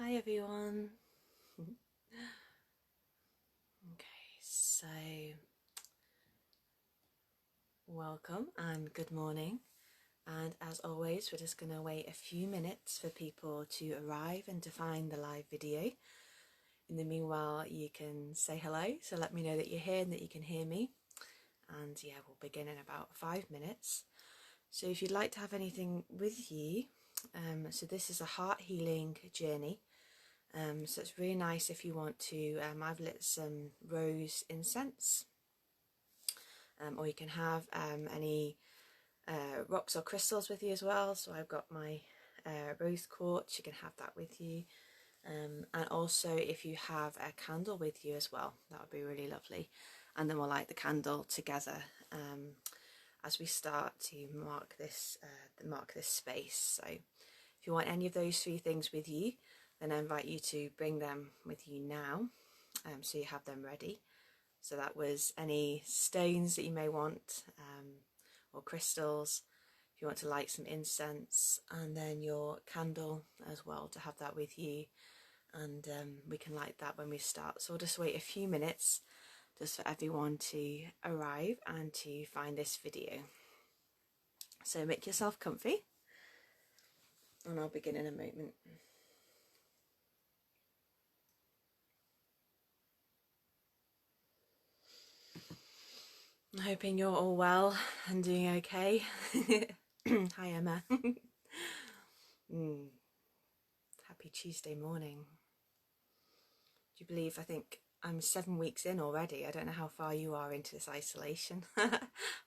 Hi everyone. Okay, so welcome and good morning. And as always, we're just going to wait a few minutes for people to arrive and to find the live video. In the meanwhile, you can say hello, so let me know that you're here and that you can hear me. And yeah, we'll begin in about 5 minutes. So if you'd like to have anything with you, so this is a heart healing journey. So it's really nice if you want to, I've lit some rose incense, or you can have any rocks or crystals with you as well. So I've got my rose quartz, you can have that with you. And also if you have a candle with you as well, that would be really lovely. And then we'll light the candle together as we start to mark this space. So if you want any of those 3 things with you, then I invite you to bring them with you now, so you have them ready. So that was any stones that you may want, or crystals, if you want to light some incense, and then your candle as well, to have that with you. And we can light that when we start. So we'll just wait a few minutes just for everyone to arrive and to find this video. So make yourself comfy, and I'll begin in a moment. I'm hoping you're all well and doing okay. Hi Emma. Happy Tuesday morning. Do you believe I think I'm 7 weeks in already? I don't know how far you are into this isolation.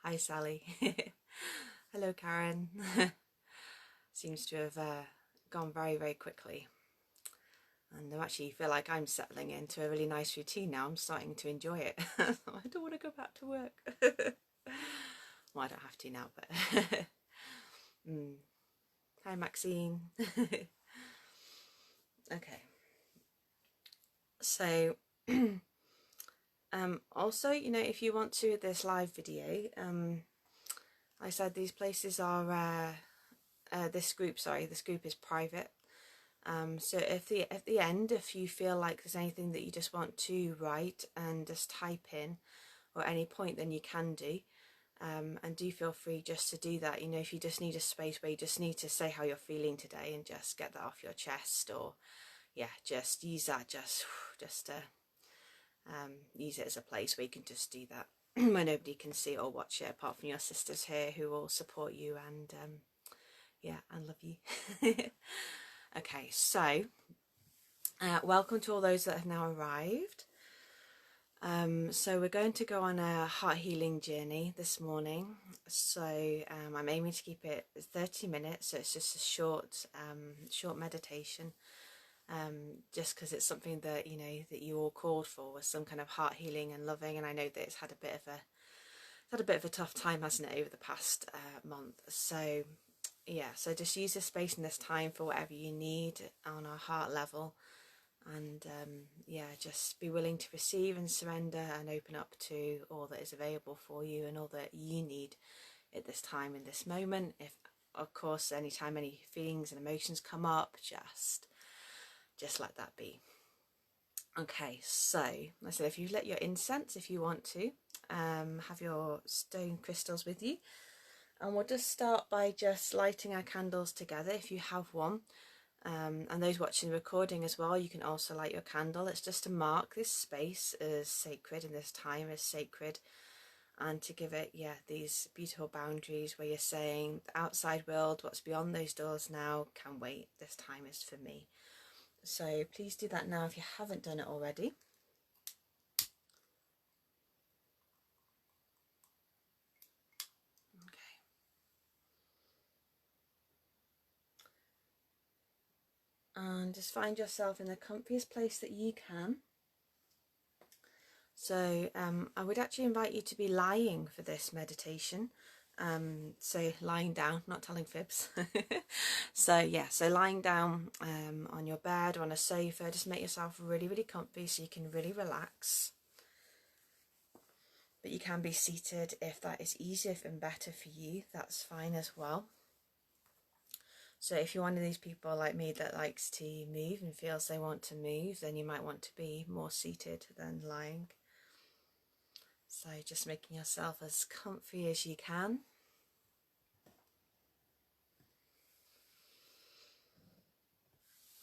Hi Sally. Hello Karen. Seems to have gone very, very quickly. And I actually feel like I'm settling into a really nice routine now. I'm starting to enjoy it. I don't want to go back to work. Well, I don't have to now, but... Hi Maxine. Okay. So, also, you know, if you want to, this live video, I said these places are, this group is private. So if at the end, if you feel like there's anything that you just want to write and just type in, or at any point, then you can do. And do feel free just to do that. You know, if you just need a space where you just need to say how you're feeling today and just get that off your chest, or yeah, just use that, just to use it as a place where you can just do that where nobody can see or watch it apart from your sisters here, who will support you and yeah, and love you. Okay, so welcome to all those that have now arrived. So we're going to go on a heart healing journey this morning. So I'm aiming to keep it 30 minutes, so it's just a short meditation, just because it's something that, you know, that you all called for, was some kind of heart healing and loving. And I know that it's had a bit of a tough time, hasn't it, over the past month. So yeah, so just use this space and this time for whatever you need on a heart level. And yeah, just be willing to receive and surrender and open up to all that is available for you and all that you need at this time, in this moment. If, of course, anytime any feelings and emotions come up, just let that be. Okay, so I said, if you lit your incense, if you want to, have your stone crystals with you. And we'll just start by just lighting our candles together if you have one. And those watching the recording as well, you can also light your candle. It's just to mark this space as sacred and this time as sacred, and to give it, yeah, these beautiful boundaries where you're saying the outside world, what's beyond those doors now, can wait. This time is for me. So please do that now if you haven't done it already. And just find yourself in the comfiest place that you can. So I would actually invite you to be lying for this meditation. So lying down, not telling fibs. So yeah, so lying down on your bed or on a sofa, just make yourself really, really comfy so you can really relax. But you can be seated if that is easier and better for you, that's fine as well. So if you're one of these people like me that likes to move and feels they want to move, then you might want to be more seated than lying. So just making yourself as comfy as you can.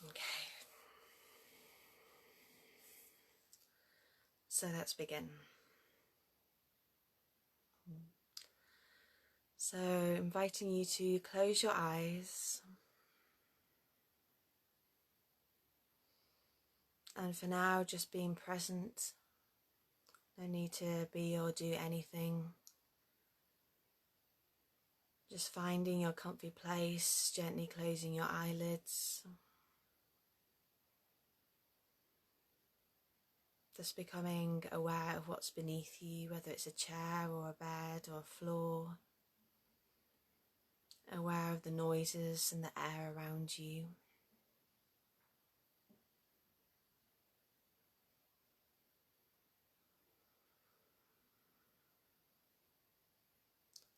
Okay. So let's begin. So inviting you to close your eyes. And for now, just being present. No need to be or do anything. Just finding your comfy place, gently closing your eyelids. Just becoming aware of what's beneath you, whether it's a chair or a bed or a floor. Aware of the noises and the air around you.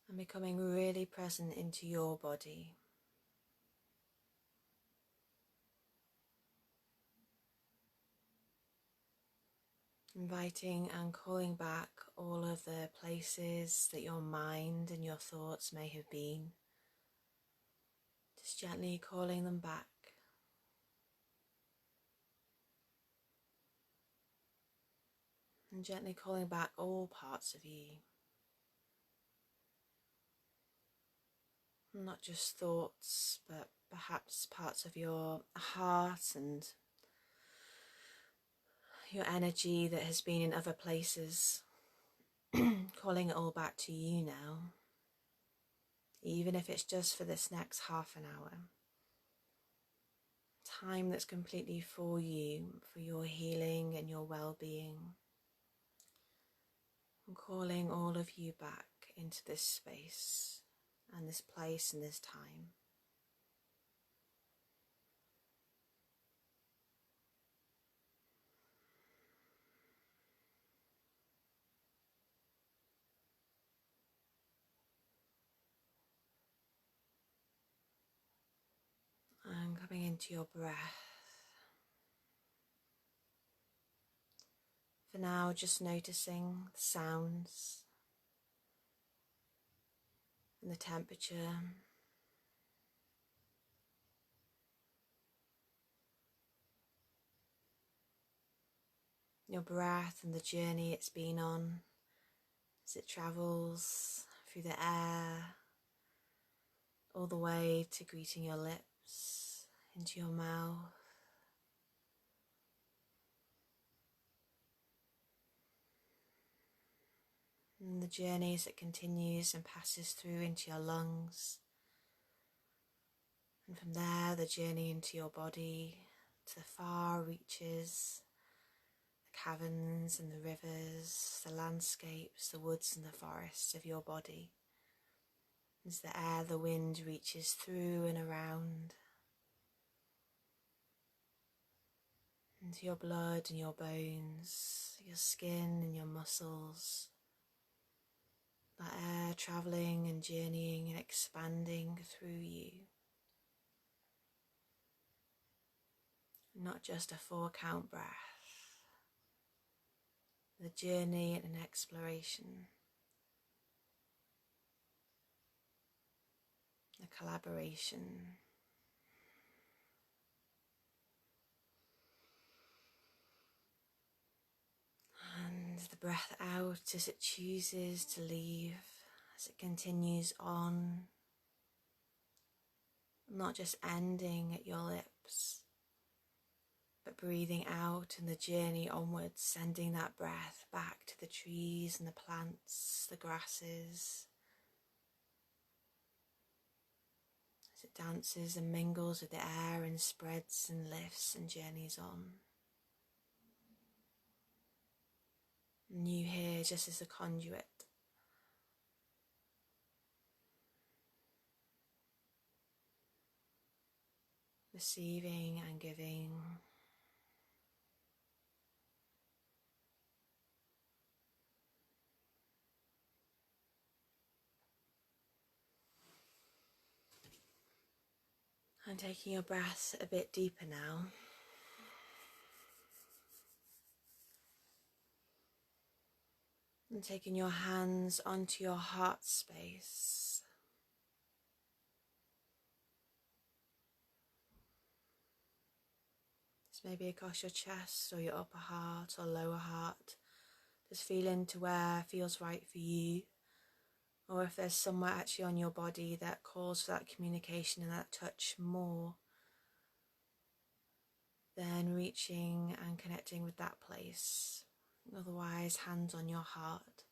And becoming really present into your body. Inviting and calling back all of the places that your mind and your thoughts may have been. Just gently calling them back. And gently calling back all parts of you. Not just thoughts, but perhaps parts of your heart and your energy that has been in other places. Calling it all back to you now. Even if it's just for this next half an hour. Time that's completely for you, for your healing and your well-being. I'm calling all of you back into this space and this place and this time. And coming into your breath. For now, just noticing the sounds and the temperature. Your breath and the journey it's been on as it travels through the air, all the way to greeting your lips, into your mouth. And the journey as it continues and passes through into your lungs. And from there, the journey into your body to the far reaches, the caverns and the rivers, the landscapes, the woods and the forests of your body. As the air, the wind reaches through and around into your blood and your bones, your skin and your muscles. That air travelling and journeying and expanding through you. Not just a 4-count breath. The journey and an exploration. A collaboration. And the breath out as it chooses to leave, as it continues on, not just ending at your lips, but breathing out and the journey onwards, sending that breath back to the trees and the plants, the grasses, as it dances and mingles with the air and spreads and lifts and journeys on. And you here just as a conduit, receiving and giving. And taking your breath a bit deeper now. And taking your hands onto your heart space. This may be across your chest or your upper heart or lower heart. Just feel into where feels right for you. Or if there's somewhere actually on your body that calls for that communication and that touch more, then reaching and connecting with that place. Otherwise, hands on your heart.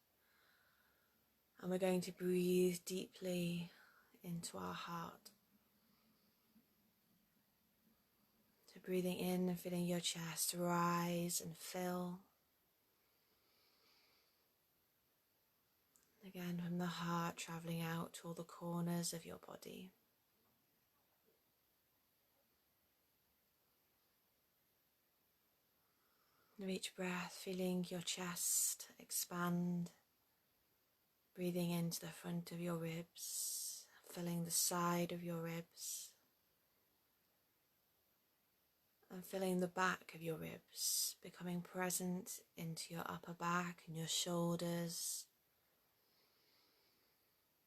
And we're going to breathe deeply into our heart. So breathing in and feeling your chest rise and fill. Again, from the heart, traveling out to all the corners of your body. With each breath, feeling your chest expand, breathing into the front of your ribs, filling the side of your ribs, and filling the back of your ribs, becoming present into your upper back and your shoulders.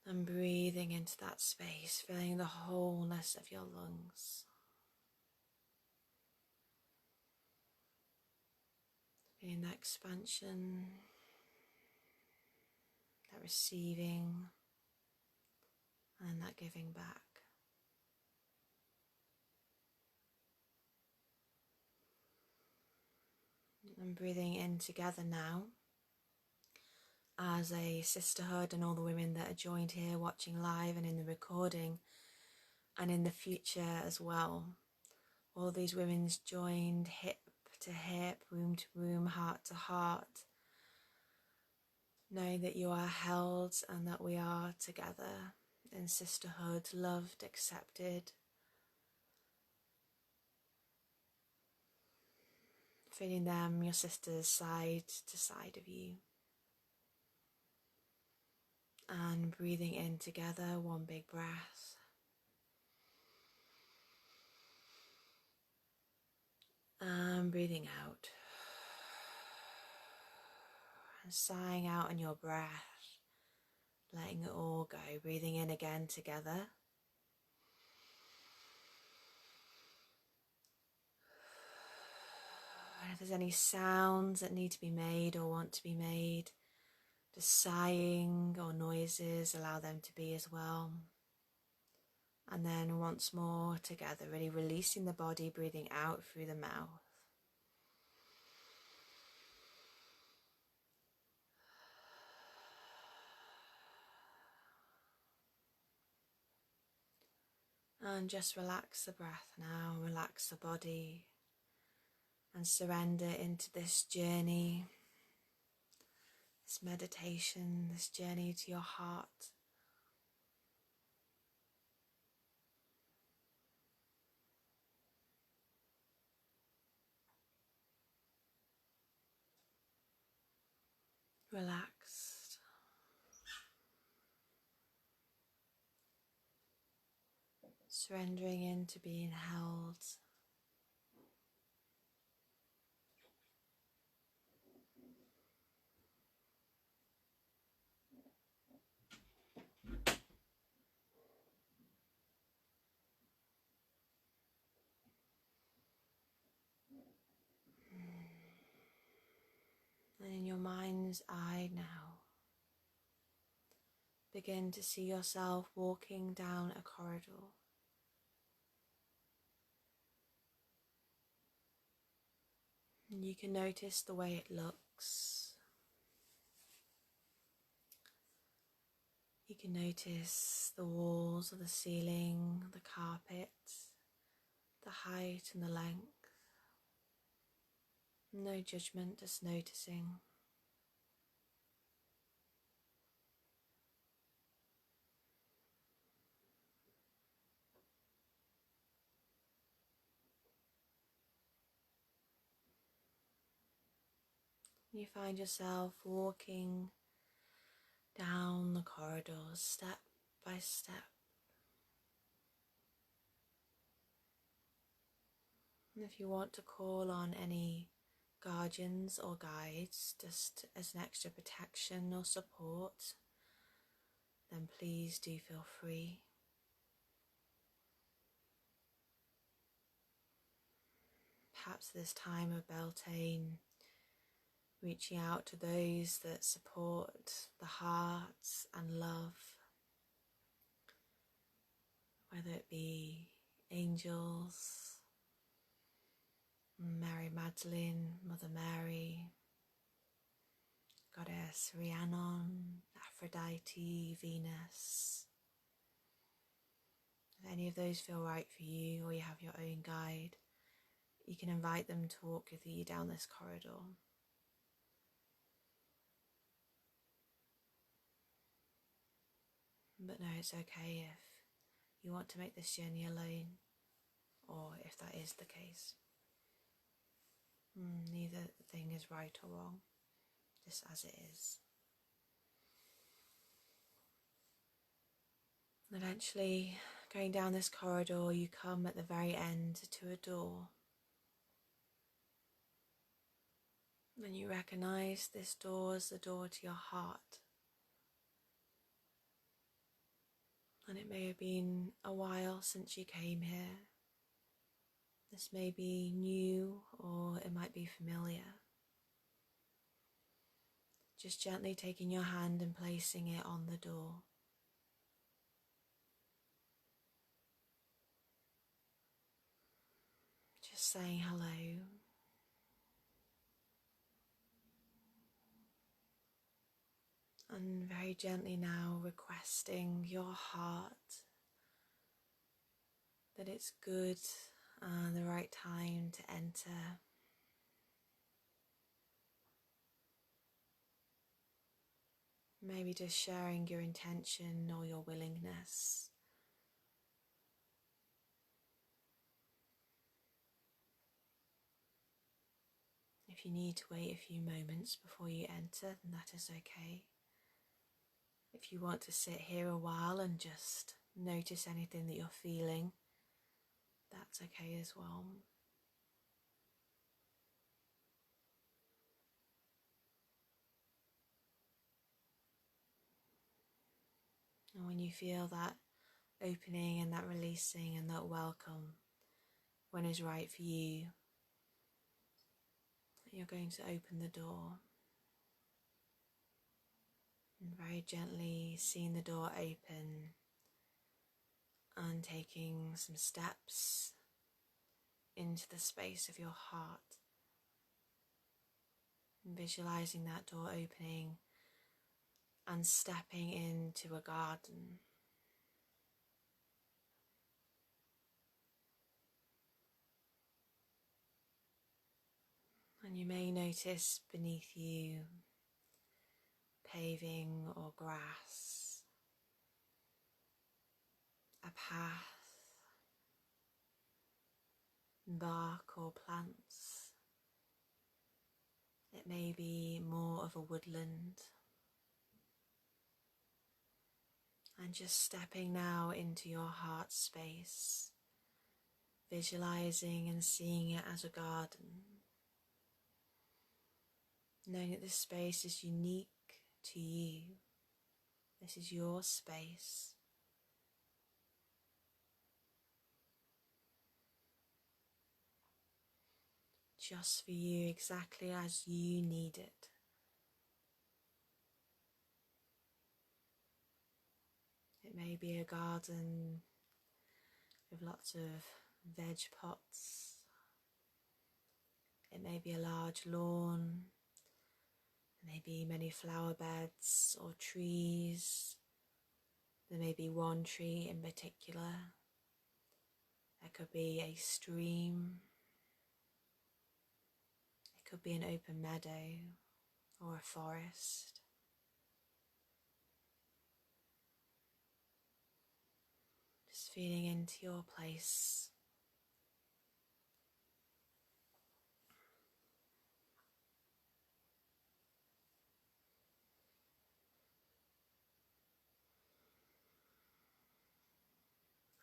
And breathing into that space, filling the wholeness of your lungs. Feeling that expansion, that receiving, and that giving back. And breathing in together now as a sisterhood, and all the women that are joined here watching live and in the recording and in the future as well. All these women's joined hip to hip, room to room, heart to heart, knowing that you are held and that we are together in sisterhood, loved, accepted. Feeling them, your sisters, side to side of you. And breathing in together, one big breath. And breathing out. And sighing out on your breath, letting it all go. Breathing in again together. And if there's any sounds that need to be made or want to be made, just sighing or noises, allow them to be as well. And then once more together, really releasing the body, breathing out through the mouth. And just relax the breath now, relax the body, and surrender into this journey, this meditation, this journey to your heart. Relaxed. Surrendering into being held. And in your mind's eye now, begin to see yourself walking down a corridor. And you can notice the way it looks. You can notice the walls of the ceiling, the carpet, the height and the length. No judgment, just noticing. You find yourself walking down the corridors step by step. And if you want to call on any guardians or guides just as an extra protection or support, then please do feel free. Perhaps this time of Beltane, reaching out to those that support the heart and love, whether it be angels, Mary Magdalene, Mother Mary, Goddess Rhiannon, Aphrodite, Venus. If any of those feel right for you, or you have your own guide, you can invite them to walk with you down this corridor. But no, it's okay if you want to make this journey alone, or if that is the case. Neither thing is right or wrong, just as it is. Eventually, going down this corridor, you come at the very end to a door. And you recognize this door as the door to your heart. And it may have been a while since you came here. This may be new, or it might be familiar. Just gently taking your hand and placing it on the door. Just saying hello. And very gently now requesting your heart that it's good and the right time to enter. Maybe just sharing your intention or your willingness. If you need to wait a few moments before you enter, then that is okay. If you want to sit here a while and just notice anything that you're feeling, that's okay as well. And when you feel that opening and that releasing and that welcome, when it's right for you, you're going to open the door. And very gently seeing the door open and taking some steps into the space of your heart. And visualizing that door opening and stepping into a garden. And you may notice beneath you paving or grass, a path, bark or plants. It may be more of a woodland. And just stepping now into your heart space, visualizing and seeing it as a garden. Knowing that this space is unique to you. This is your space. Just for you, exactly as you need it. It may be a garden with lots of veg pots. It may be a large lawn. There may be many flower beds or trees. There may be one tree in particular. There could be a stream. It could be an open meadow or a forest. Just feeling into your place.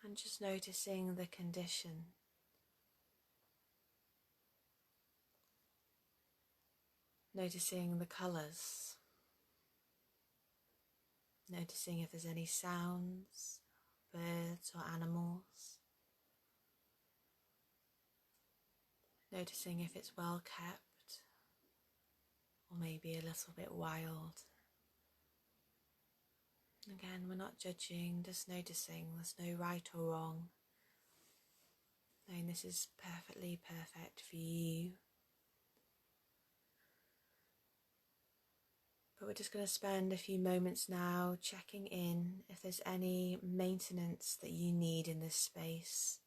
And just noticing the condition. noticing the colours, noticing if there's any sounds, birds or animals, noticing if it's well kept or maybe a little bit wild. Again, we're not judging, just noticing. There's no right or wrong. Knowing this is perfectly perfect for you. But we're just going to spend a few moments now checking in if there's any maintenance that you need in this space.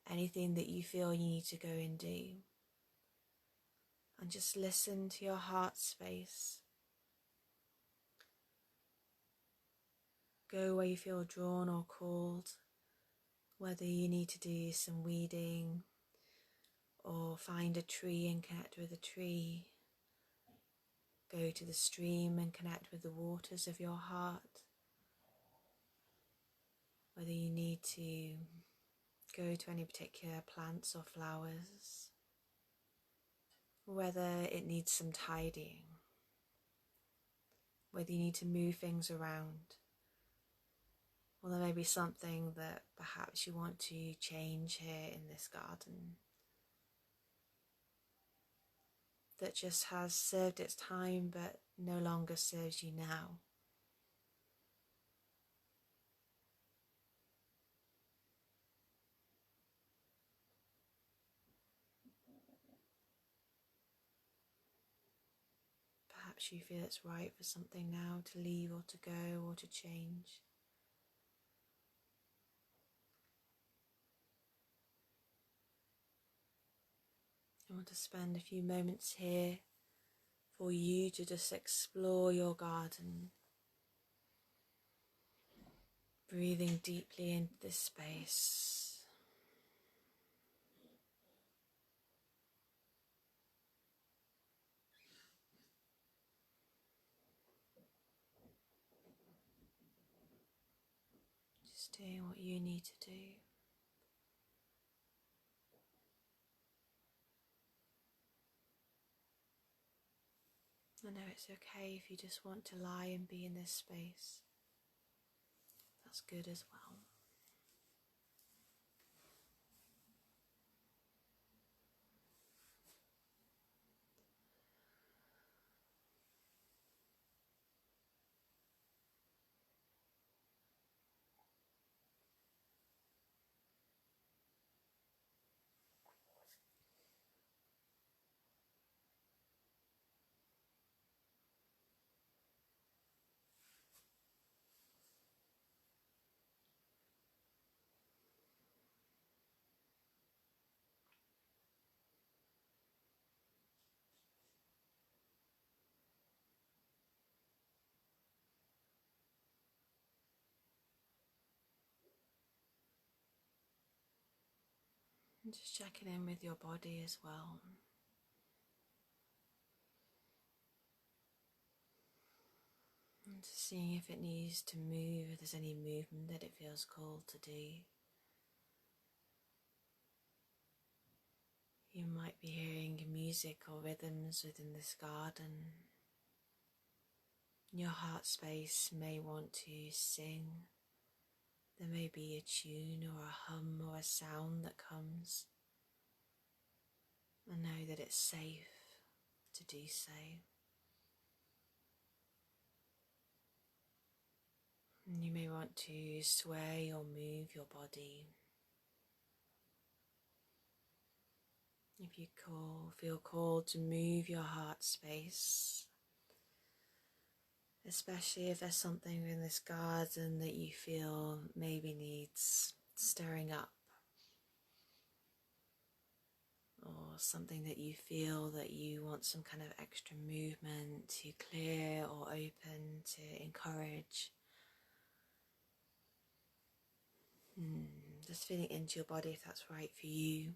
Anything that you feel you need to go and do. And just listen to your heart space. Go where you feel drawn or called, whether you need to do some weeding or find a tree and connect with a tree. Go to the stream and connect with the waters of your heart. Whether you need to go to any particular plants or flowers. Whether it needs some tidying. Whether you need to move things around. Or there may be something that perhaps you want to change here in this garden that just has served its time but no longer serves you now. Perhaps you feel it's right for something now to leave or to go or to change. I want to spend a few moments here for you to just explore your garden, breathing deeply into this space. Just doing what you need to do. I know it's okay if you just want to lie and be in this space. That's good as well. And just checking in with your body as well. And just seeing if it needs to move, if there's any movement that it feels called to do. You might be hearing music or rhythms within this garden. Your heart space may want to sing. There may be a tune or a hum or a sound that comes. And know that it's safe to do so. And you may want to sway or move your body. If you feel called to move your heart space, especially if there's something in this garden that you feel maybe needs stirring up, or something that you feel that you want some kind of extra movement to clear or open, to encourage. Just feeling into your body if that's right for you.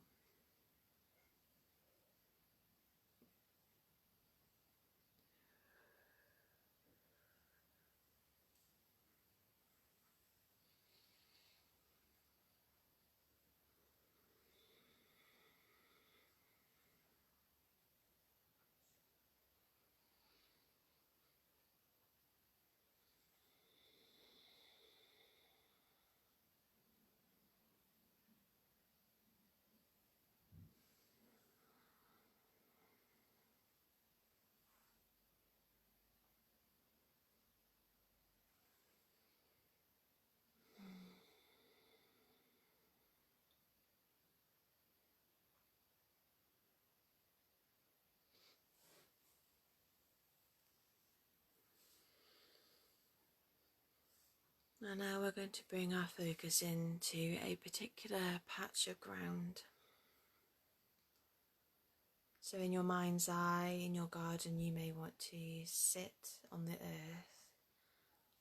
And now we're going to bring our focus into a particular patch of ground. So in your mind's eye, in your garden, you may want to sit on the earth,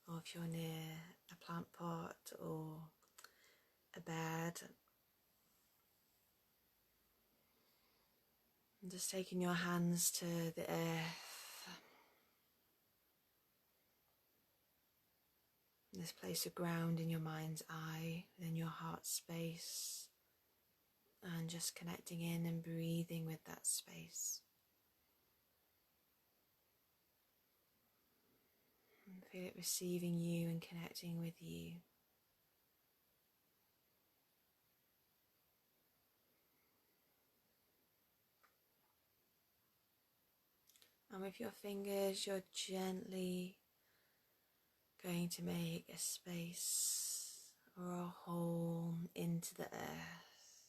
or if you're near a plant pot or a bed, and just taking your hands to the earth, this place of ground in your mind's eye, within your heart space, and just connecting in and breathing with that space. And feel it receiving you and connecting with you. And with your fingers, you're gently going to make a space or a hole into the earth,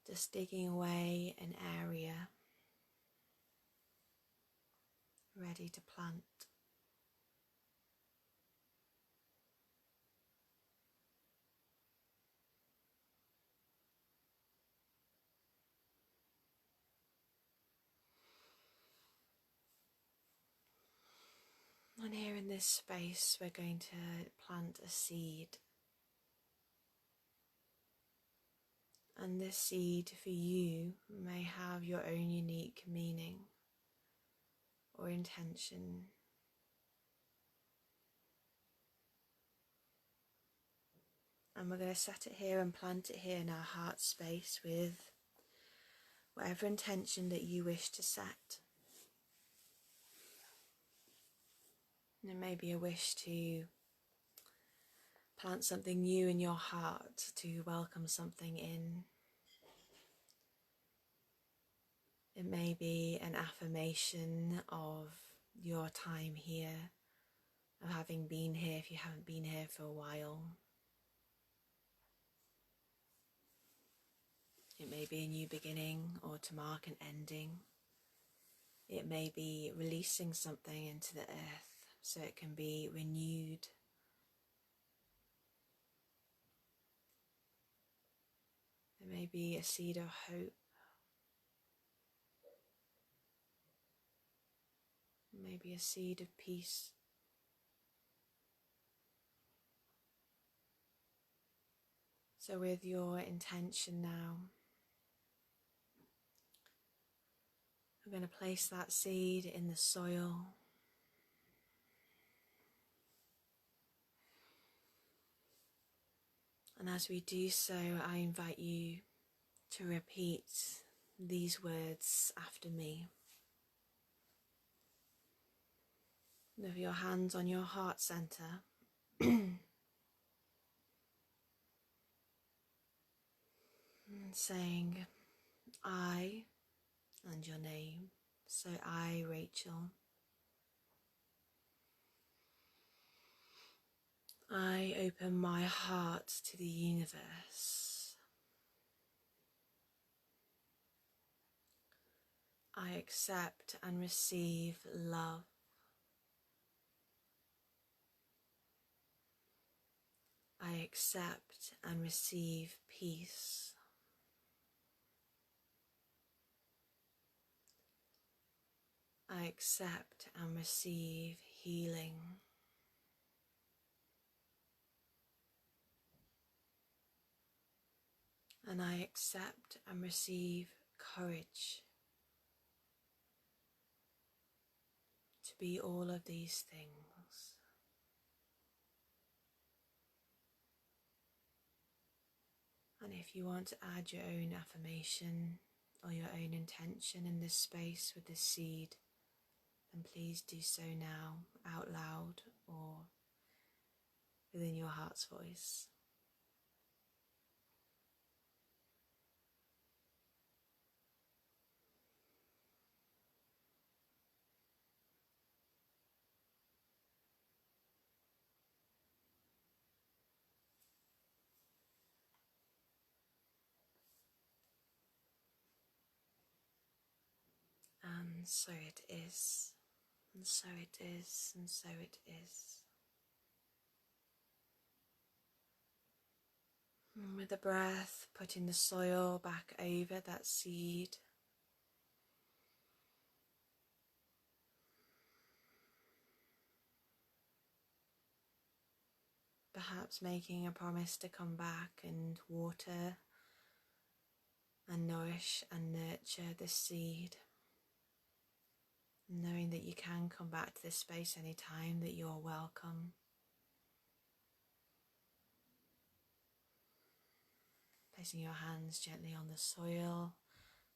just digging away an area ready to plant. And here in this space, we're going to plant a seed. And this seed for you may have your own unique meaning or intention. And we're going to set it here and plant it here in our heart space with whatever intention that you wish to set. There may be a wish to plant something new in your heart, to welcome something in. It may be an affirmation of your time here, of having been here if you haven't been here for a while. It may be a new beginning or to mark an ending. It may be releasing something into the earth so it can be renewed. There may be a seed of hope. Maybe a seed of peace. So with your intention now, I'm going to place that seed in the soil. And as we do so, I invite you to repeat these words after me. With your hands on your heart center, and saying, I, and your name. So I, Rachel, I open my heart to the universe. I accept and receive love. I accept and receive peace. I accept and receive healing. And I accept and receive courage to be all of these things. And if you want to add your own affirmation or your own intention in this space with this seed, then please do so now, out loud or within your heart's voice. And so it is, and so it is, and so it is. And with the breath, putting the soil back over that seed. Perhaps making a promise to come back and water and nourish and nurture this seed. Knowing that you can come back to this space anytime, that you're welcome. Placing your hands gently on the soil,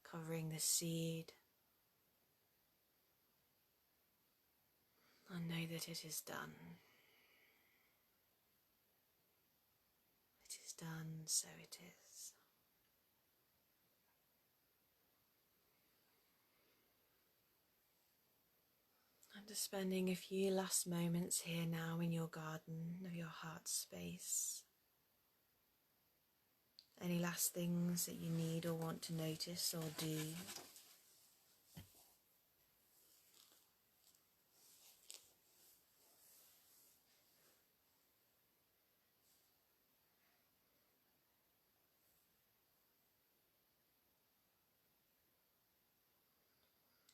covering the seed. And know that it is done. It is done, so it is. And just spending a few last moments here now in your garden of your heart space. Any last things that you need or want to notice or do.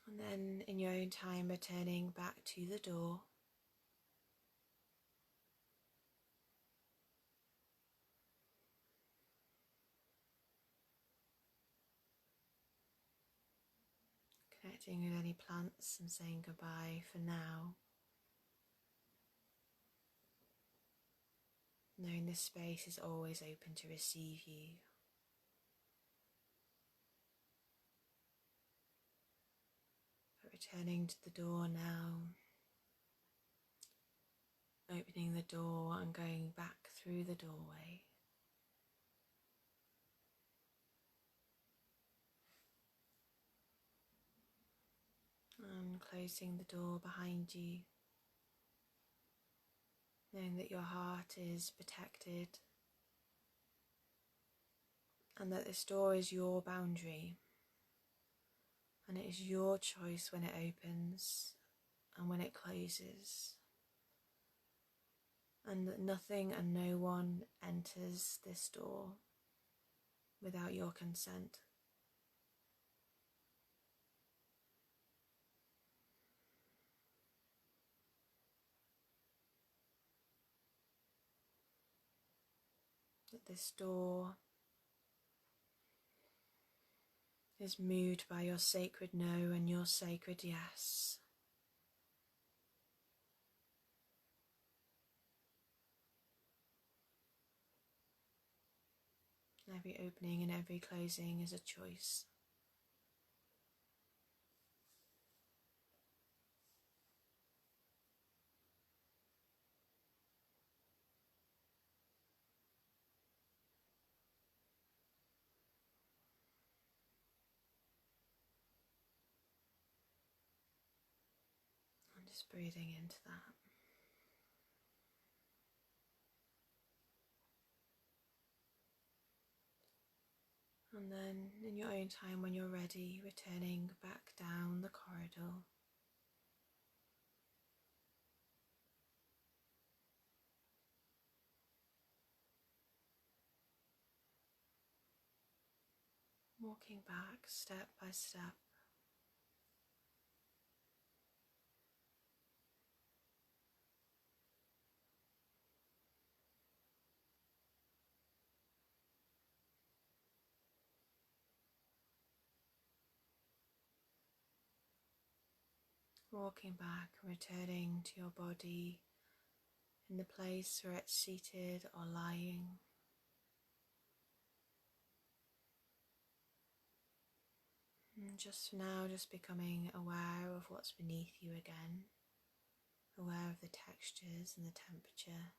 And then in your own time returning back to the door. Connecting with any plants and saying goodbye for now. Knowing this space is always open to receive you. But returning to the door now. Opening the door and going back through the doorway. And closing the door behind you. Knowing that your heart is protected. And that this door is your boundary. And it is your choice when it opens and when it closes. And that nothing and no one enters this door without your consent. That this door is moved by your sacred no and your sacred yes. Every opening and every closing is a choice. I'm just breathing into that. And then in your own time when you're ready, returning back down the corridor. Walking back step by step. Walking back, returning to your body in the place where it's seated or lying. And just for now, just becoming aware of what's beneath you again. Aware of the textures and the temperature,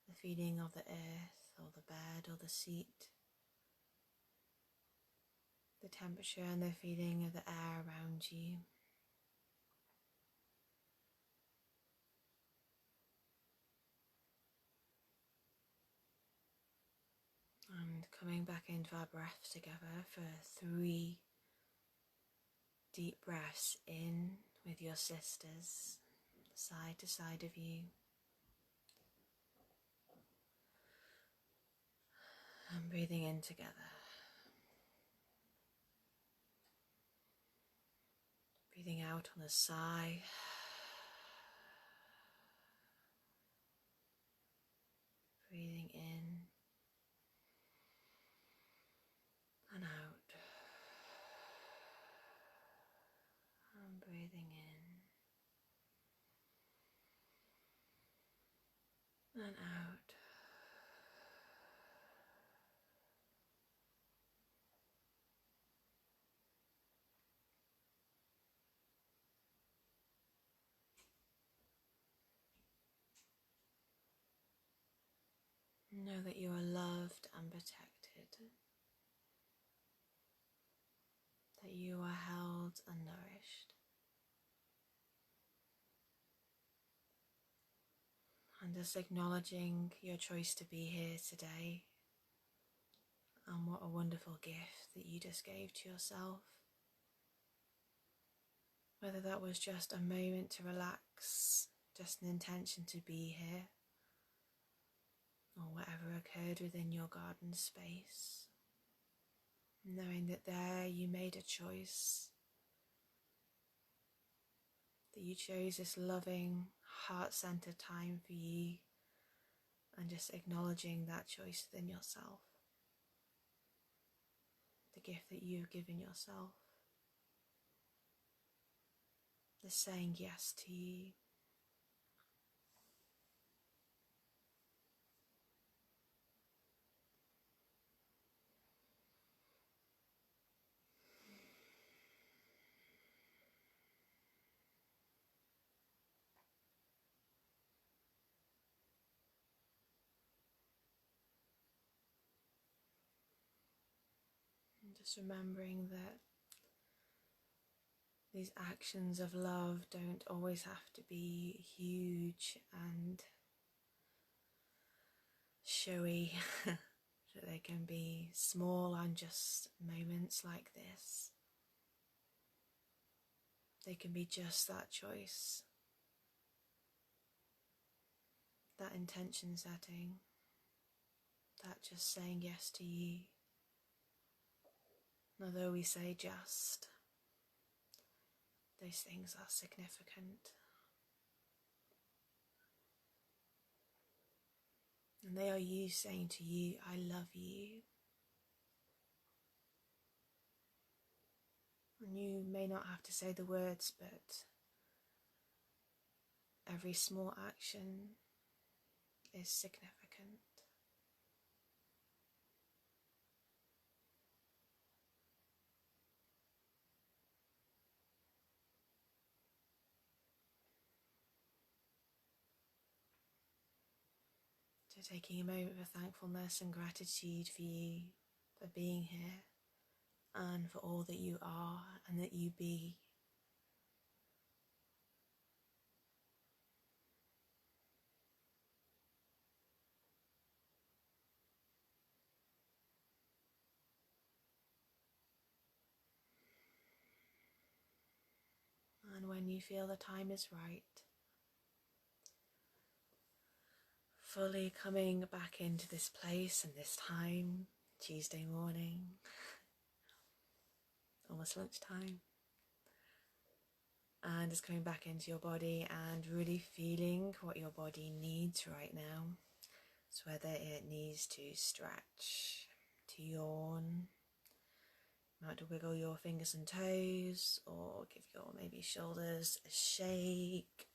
the feeling of the earth or the bed or the seat, the temperature and the feeling of the air around you. And coming back into our breath together for 3 deep breaths in with your sisters, side to side of you. And breathing in together. Breathing out on a sigh. Breathing in and out. And breathing in and out. Know that you are loved and protected, that you are held and nourished, and just acknowledging your choice to be here today, and what a wonderful gift that you just gave to yourself. Whether that was just a moment to relax, just an intention to be here, or whatever occurred within your garden space, knowing that there you made a choice, that you chose this loving, heart-centered time for you, and just acknowledging that choice within yourself, the gift that you have given yourself, the saying yes to you. And just remembering that these actions of love don't always have to be huge and showy, that they can be small and just moments like this. They can be just that choice, that intention setting, that just saying yes to you. And although we say just, those things are significant. And they are you saying to you, I love you. And you may not have to say the words, but every small action is significant. So taking a moment for thankfulness and gratitude for you, for being here, and for all that you are and that you be. And when you feel the time is right, fully coming back into this place and this time, Tuesday morning, almost lunchtime, and just coming back into your body and really feeling what your body needs right now. So whether it needs to stretch, to yawn, you might have to wiggle your fingers and toes, or give your maybe shoulders a shake.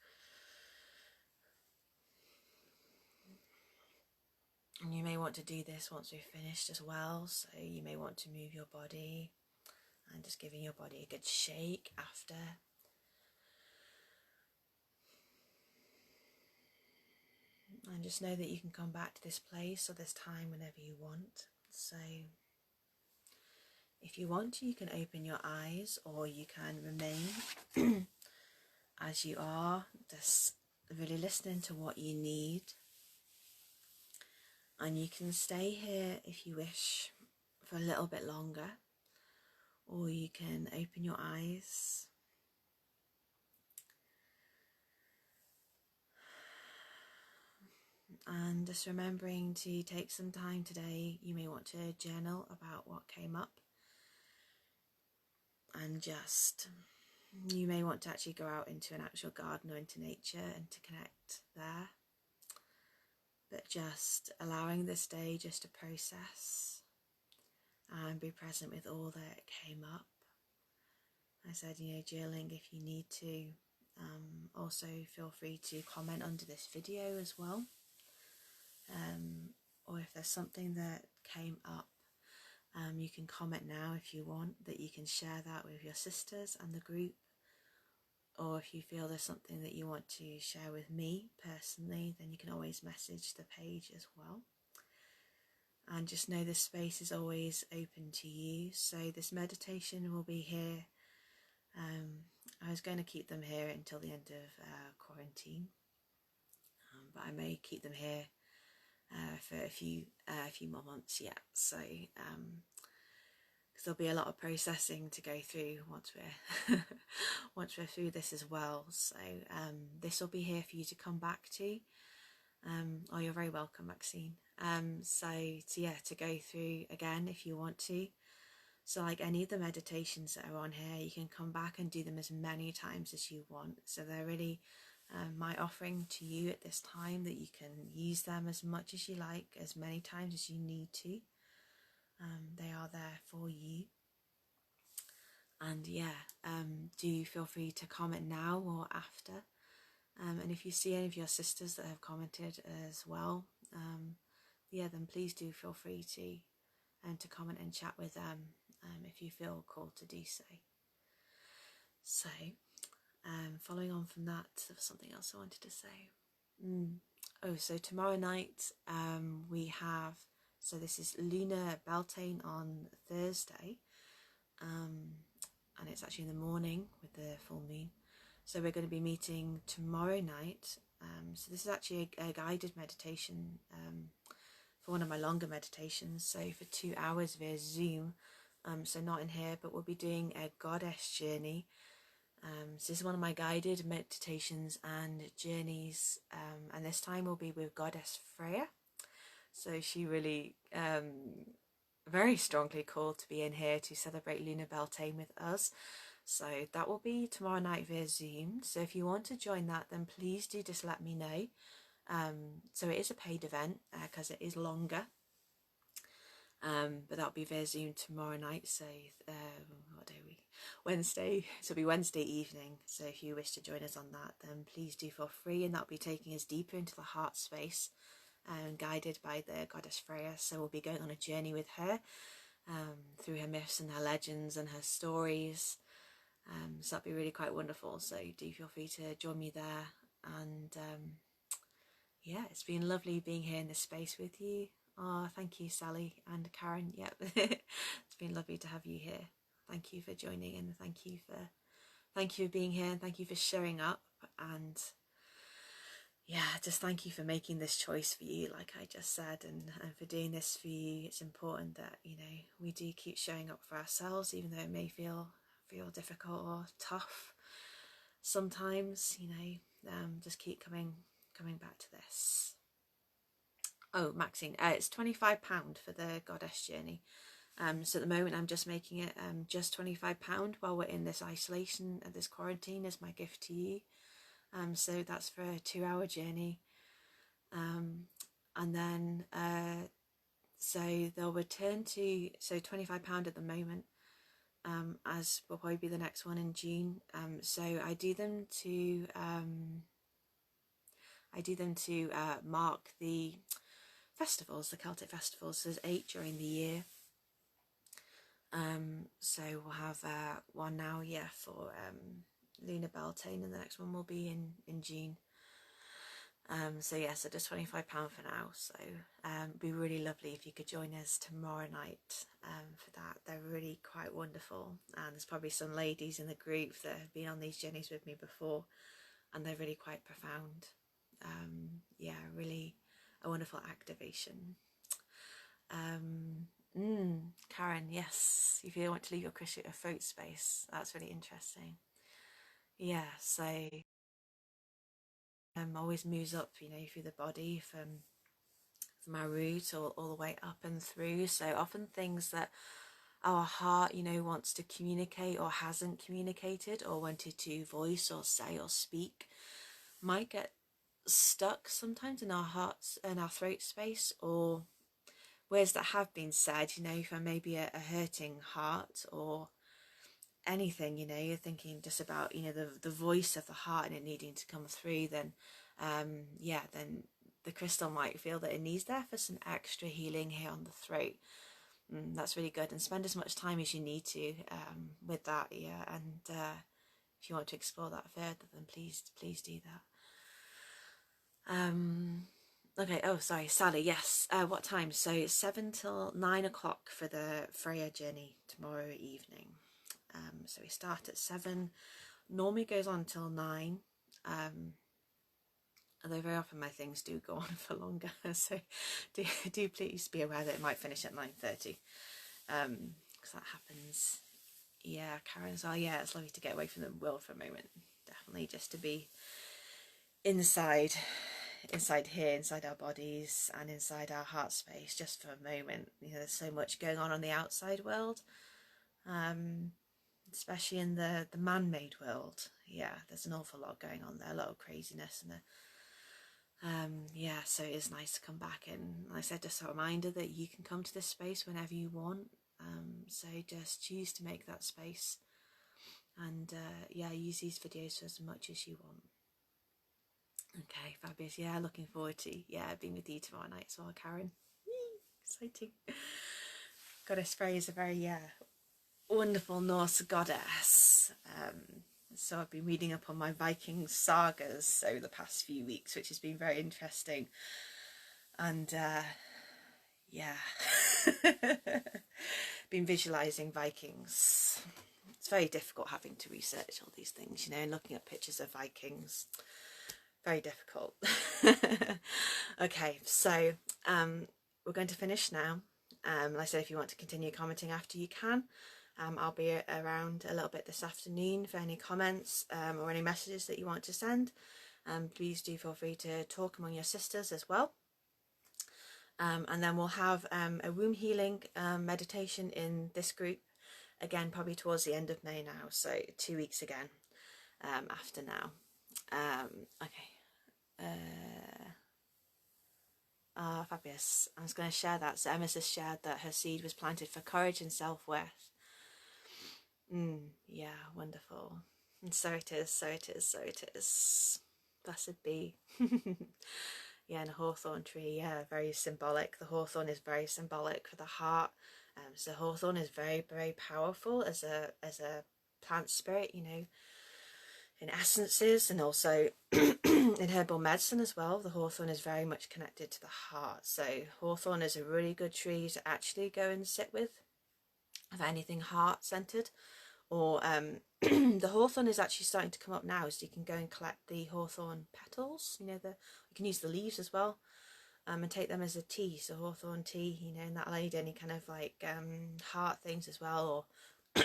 And you may want to do this once we've finished as well, so you may want to move your body and just giving your body a good shake after. And just know that you can come back to this place or this time whenever you want. So if you want to, you can open your eyes, or you can remain as you are, just really listening to what you need. And you can stay here if you wish for a little bit longer, or you can open your eyes. And just remembering to take some time today. You may want to journal about what came up, and just you may want to actually go out into an actual garden or into nature and to connect there. But just allowing this day just to process and be present with all that came up. I said, journaling if you need to. Also feel free to comment under this video as well. Or if there's something that came up, you can comment now if you want, that you can share that with your sisters and the group. Or if you feel there's something that you want to share with me personally, then you can always message the page as well. And just know this space is always open to you. So this meditation will be here. I was going to keep them here until the end of quarantine, but I may keep them here for a few more months yet. So because there'll be a lot of processing to go through once we're once we're through this as well. So this will be here for you to come back to. Oh, you're very welcome, Maxine. So to go through again if you want to. So like any of the meditations that are on here, you can come back and do them as many times as you want. So they're really my offering to you at this time, that you can use them as much as you like, as many times as you need to. They are there for you. And do feel free to comment now or after. And if you see any of your sisters that have commented as well, then please do feel free to comment and chat with them if you feel called to do so. So, following on from that, there was something else I wanted to say. So tomorrow night we have, so this is Lunar Beltane on Thursday, and it's actually in the morning with the full moon. So we're going to be meeting tomorrow night. So this is actually a guided meditation for one of my longer meditations. So for 2 hours via Zoom. So not in here, but we'll be doing a goddess journey. So this is one of my guided meditations and journeys. And this time will be with Goddess Freya. So she really very strongly called to be in here to celebrate Lunar Beltane with us. So that will be tomorrow night via Zoom. So if you want to join that, then please do just let me know. So it is a paid event because it is longer. But that'll be via Zoom tomorrow night. So what day are we? Wednesday. So it'll be Wednesday evening. So if you wish to join us on that, then please do feel free. And that'll be taking us deeper into the heart space, guided by the Goddess Freya. So we'll be going on a journey with her through her myths and her legends and her stories. So that'll be really quite wonderful. So do feel free to join me there. And it's been lovely being here in this space with you. Oh, thank you, Sally and Karen. Yep, it's been lovely to have you here. Thank you for joining, and thank you for being here, and thank you for showing up, and just thank you for making this choice for you, like I just said, and for doing this for you. It's important that we do keep showing up for ourselves, even though it may feel difficult or tough sometimes. Just keep coming back to this. Oh, Maxine, it's £25 for the Goddess Journey. So at the moment I'm just making it just £25 while we're in this isolation and this quarantine as my gift to you. So that's for a 2-hour journey. And then so they'll return to, so £25 at the moment, as will probably be the next one in June. So I do them to mark the festivals, the Celtic festivals. So there's 8 during the year. So we'll have one now, for Lunar Beltane, and the next one will be in June. So just £25 for now. So it'd be really lovely if you could join us tomorrow night for that. They're really quite wonderful, and there's probably some ladies in the group that have been on these journeys with me before, and they're really quite profound. Really a wonderful activation. Karen, yes, if you want to leave your crystal a throat space, that's really interesting. So always moves up, through the body from my root all the way up and through. So often things that our heart, you know, wants to communicate or hasn't communicated or wanted to voice or say or speak might get stuck sometimes in our hearts and our throat space, or words that have been said, you know, for maybe a hurting heart or anything, you know, you're thinking just about, you know, the voice of the heart and it needing to come through, then then the crystal might feel that it needs there for some extra healing here on the throat. That's really good, and spend as much time as you need to with that, yeah. And if you want to explore that further, then please do that. Okay, oh sorry, Sally, yes. What time? So 7 till 9 o'clock for the Freya journey tomorrow evening. So we start at 7, normally goes on till 9, although very often my things do go on for longer, so do please be aware that it might finish at 9:30, because that happens. Yeah, Karen's, oh yeah, it's lovely to get away from the world for a moment, definitely, just to be inside here, inside our bodies and inside our heart space, just for a moment. You know, there's so much going on the outside world, especially in the man-made world. Yeah, there's an awful lot going on there, a lot of craziness, and so it is nice to come back. And like I said, just a reminder that you can come to this space whenever you want, so just choose to make that space, and use these videos for as much as you want. Okay, fabulous. Yeah, looking forward to being with you tomorrow night as well, Karen. Exciting. Goddess Freya is a very wonderful Norse goddess. So I've been reading up on my Viking sagas over the past few weeks, which has been very interesting. And been visualizing Vikings. It's very difficult having to research all these things, you know, and looking at pictures of Vikings. Very difficult. Okay, so we're going to finish now. Like I said, if you want to continue commenting after, you can. I'll be around a little bit this afternoon for any comments or any messages that you want to send. Please do feel free to talk among your sisters as well. And then we'll have a womb healing meditation in this group, again, probably towards the end of May now, so 2 weeks again after now. Fabulous. I was going to share that. So Emma has shared that her seed was planted for courage and self-worth. Yeah, wonderful. And so it is, so it is, so it is. Blessed be. Yeah, and a hawthorn tree, yeah, very symbolic. The hawthorn is very symbolic for the heart. So hawthorn is very, very powerful as a plant spirit, you know, in essences, and also in herbal medicine as well. The hawthorn is very much connected to the heart. So hawthorn is a really good tree to actually go and sit with, of anything heart-centered. Or the hawthorn is actually starting to come up now, so you can go and collect the hawthorn petals, you know, you can use the leaves as well, and take them as a tea, so hawthorn tea, you know, and that'll aid any kind of like heart things as well, or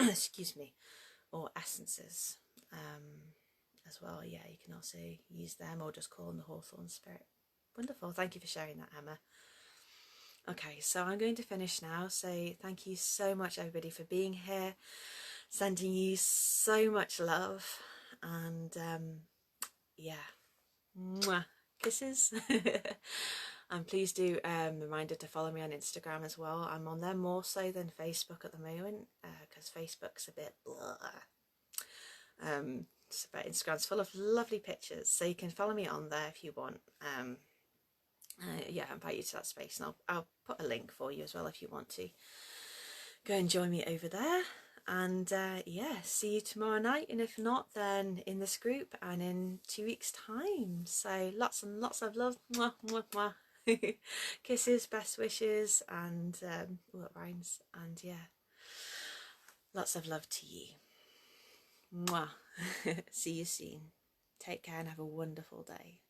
excuse me, or essences as well. Yeah, you can also use them, or just call on the hawthorn spirit. Wonderful. Thank you for sharing that, Emma. Okay, so I'm going to finish now. So thank you so much, everybody, for being here. Sending you so much love, and mwah, kisses. And please do reminder to follow me on Instagram as well. I'm on there more so than Facebook at the moment, because Facebook's a bit blah. But Instagram's full of lovely pictures, so you can follow me on there if you want. I invite you to that space, and I'll put a link for you as well if you want to go and join me over there. And see you tomorrow night, and if not, then in this group and in 2 weeks time. So lots and lots of love. Mwah, mwah, mwah. Kisses, best wishes, and what rhymes, and lots of love to you. Mwah. See you soon. Take care and have a wonderful day.